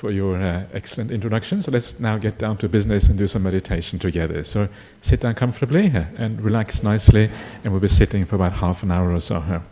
for your excellent introduction. So let's now get down to business and do some meditation together. So sit down comfortably and relax nicely, and we'll be sitting for about half an hour or so here.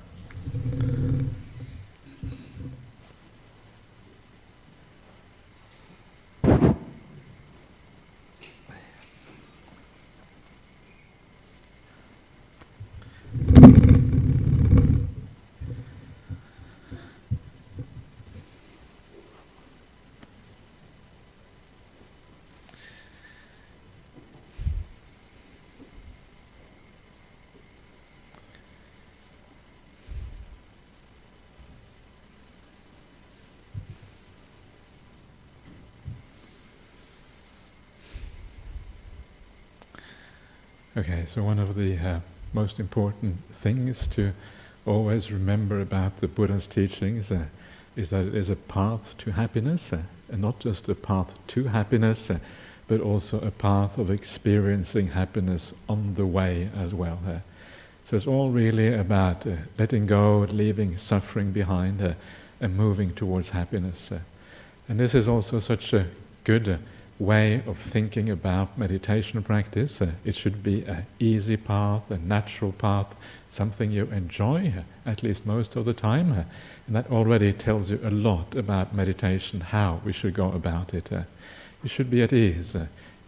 Okay, so one of the most important things to always remember about the Buddha's teachings is that it is a path to happiness, and not just a path to happiness, but also a path of experiencing happiness on the way as well. So it's all really about letting go, leaving suffering behind, and moving towards happiness. And this is also such a good way of thinking about meditation practice. It should be an easy path, a natural path, something you enjoy, at least most of the time. And that already tells you a lot about meditation, how we should go about it. You should be at ease,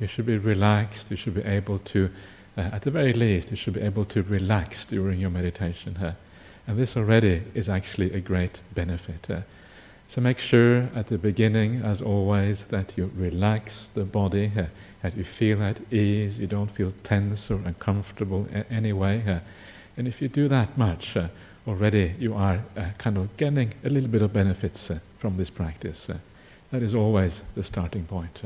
you should be relaxed, you should be able to, at the very least, you should be able to relax during your meditation. And this already is actually a great benefit. So make sure at the beginning, as always, that you relax the body, that you feel at ease, you don't feel tense or uncomfortable anyway. And if you do that much, already you are kind of getting a little bit of benefits from this practice. That is always the starting point.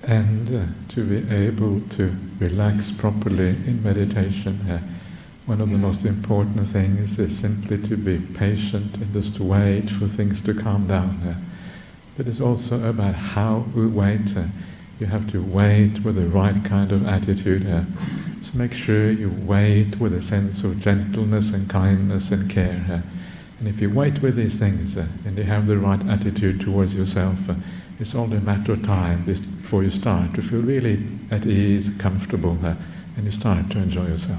and to be able to relax properly in meditation. One of the most important things is simply to be patient and just wait for things to calm down. But it's also about how we wait. You have to wait with the right kind of attitude. So make sure you wait with a sense of gentleness and kindness and care. And if you wait with these things and you have the right attitude towards yourself, it's only a matter of time before you start to feel really at ease, comfortable, and you start to enjoy yourself.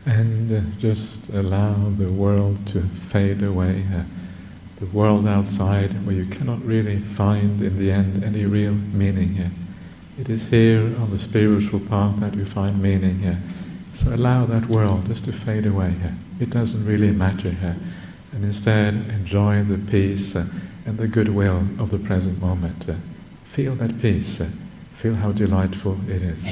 And just allow the world to fade away, the world outside where you cannot really find in the end any real meaning here. It is here on the spiritual path that you find meaning here. So allow that world just to fade away here. It doesn't really matter here. And instead enjoy the peace and the goodwill of the present moment. Feel that peace. Feel how delightful it is.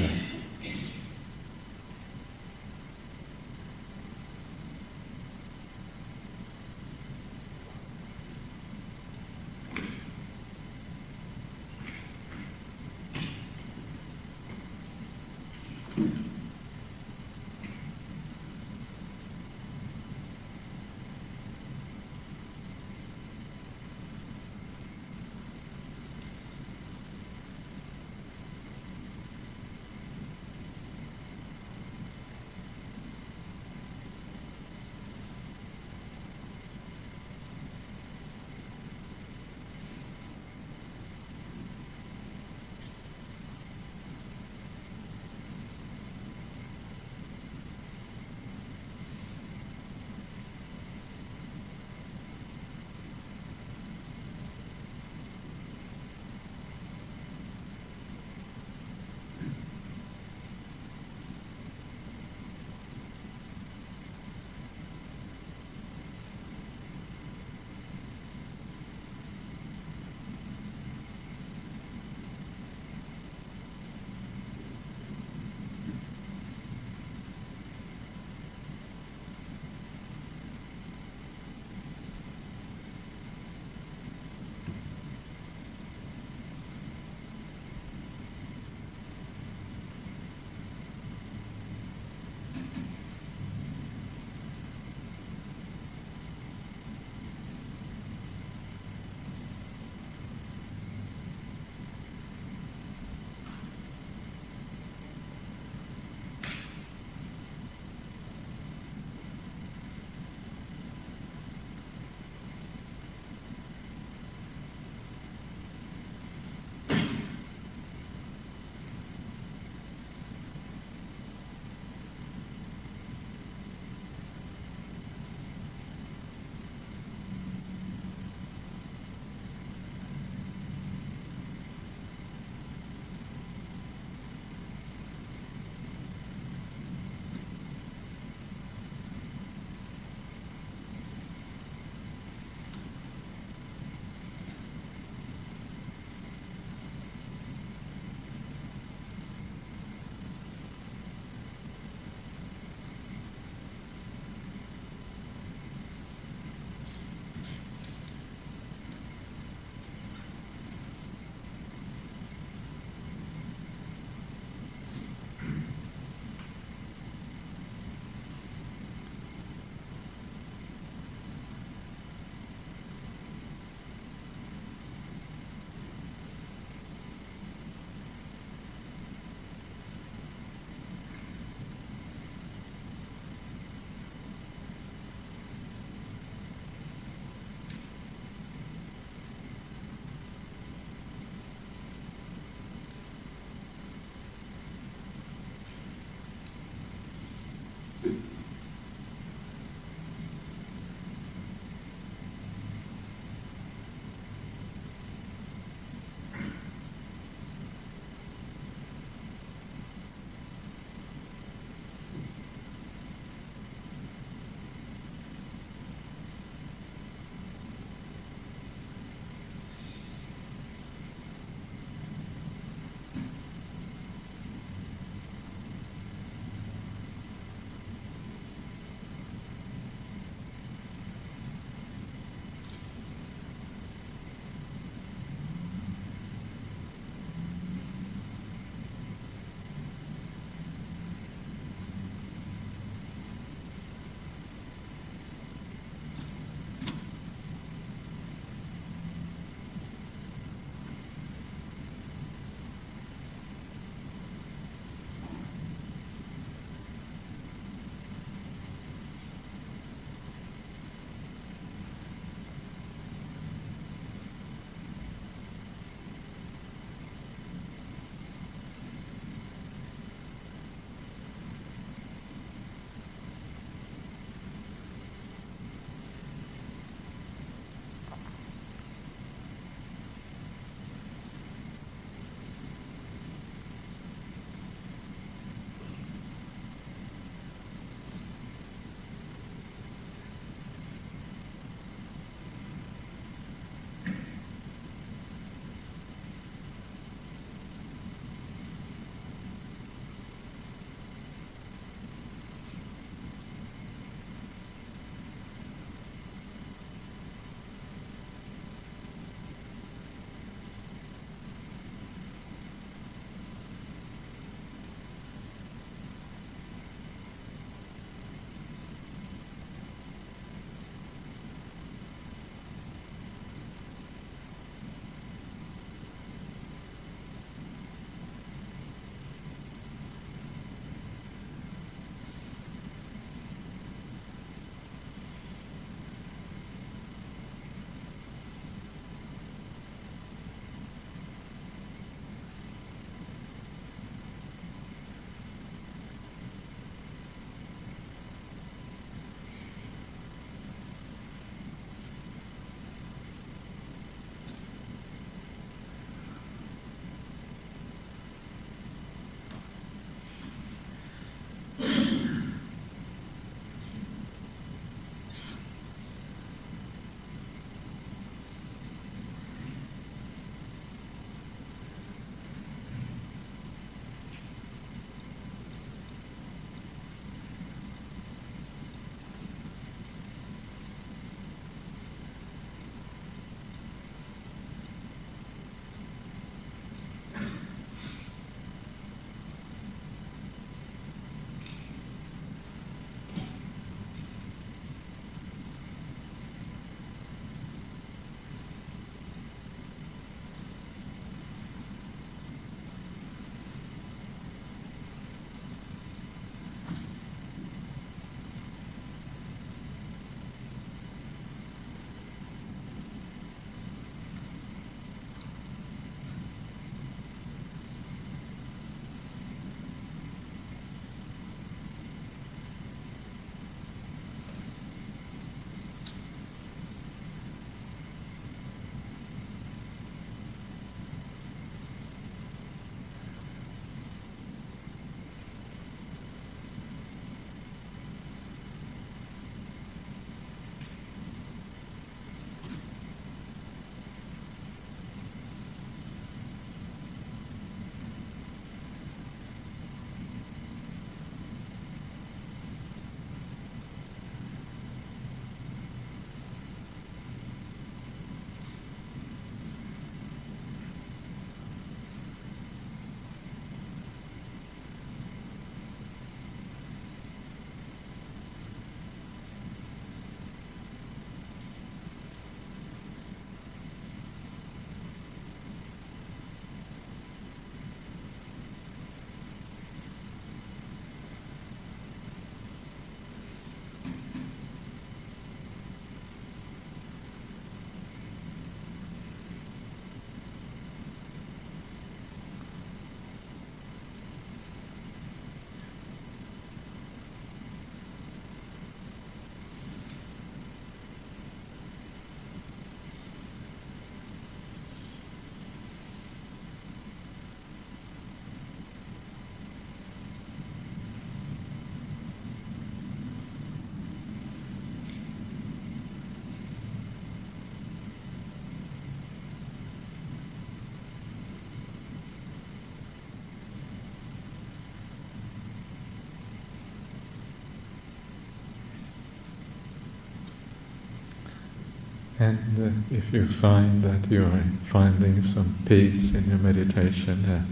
And if you find that you are finding some peace in your meditation,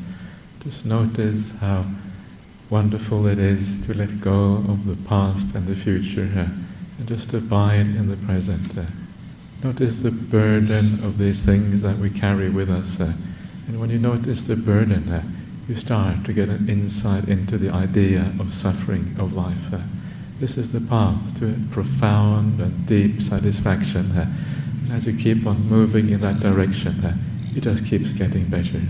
just notice how wonderful it is to let go of the past and the future and just abide in the present. Notice the burden of these things that we carry with us. And when you notice the burden, you start to get an insight into the idea of suffering of life. This is the path to profound and deep satisfaction. And as you keep on moving in that direction, it just keeps getting better.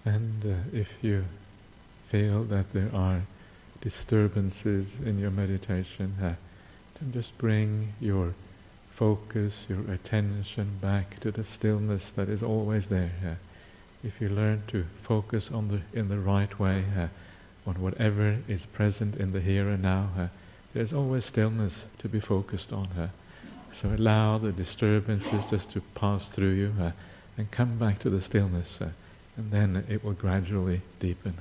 And if you feel that there are disturbances in your meditation, then just bring your focus, your attention back to the stillness that is always there. If you learn to focus in the right way on whatever is present in the here and now, there's always stillness to be focused on. So allow the disturbances just to pass through you and come back to the stillness, and then it will gradually deepen.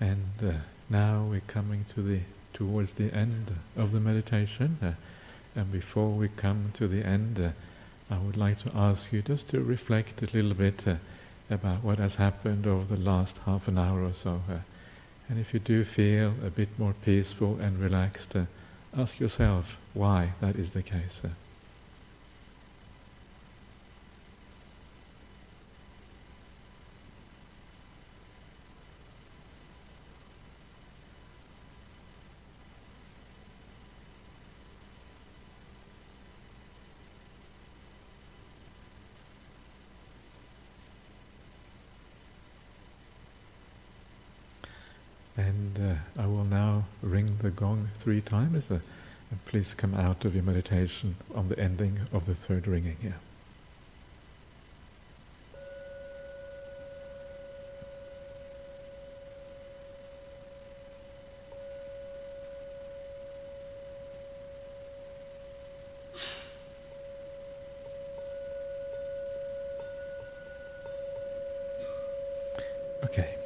And now we're coming towards the end of the meditation, and before we come to the end, I would like to ask you just to reflect a little bit about what has happened over the last half an hour or so. And if you do feel a bit more peaceful and relaxed, ask yourself why that is the case. And I will now ring the gong 3 times, and please come out of your meditation on the ending of the 3rd ringing here. Okay.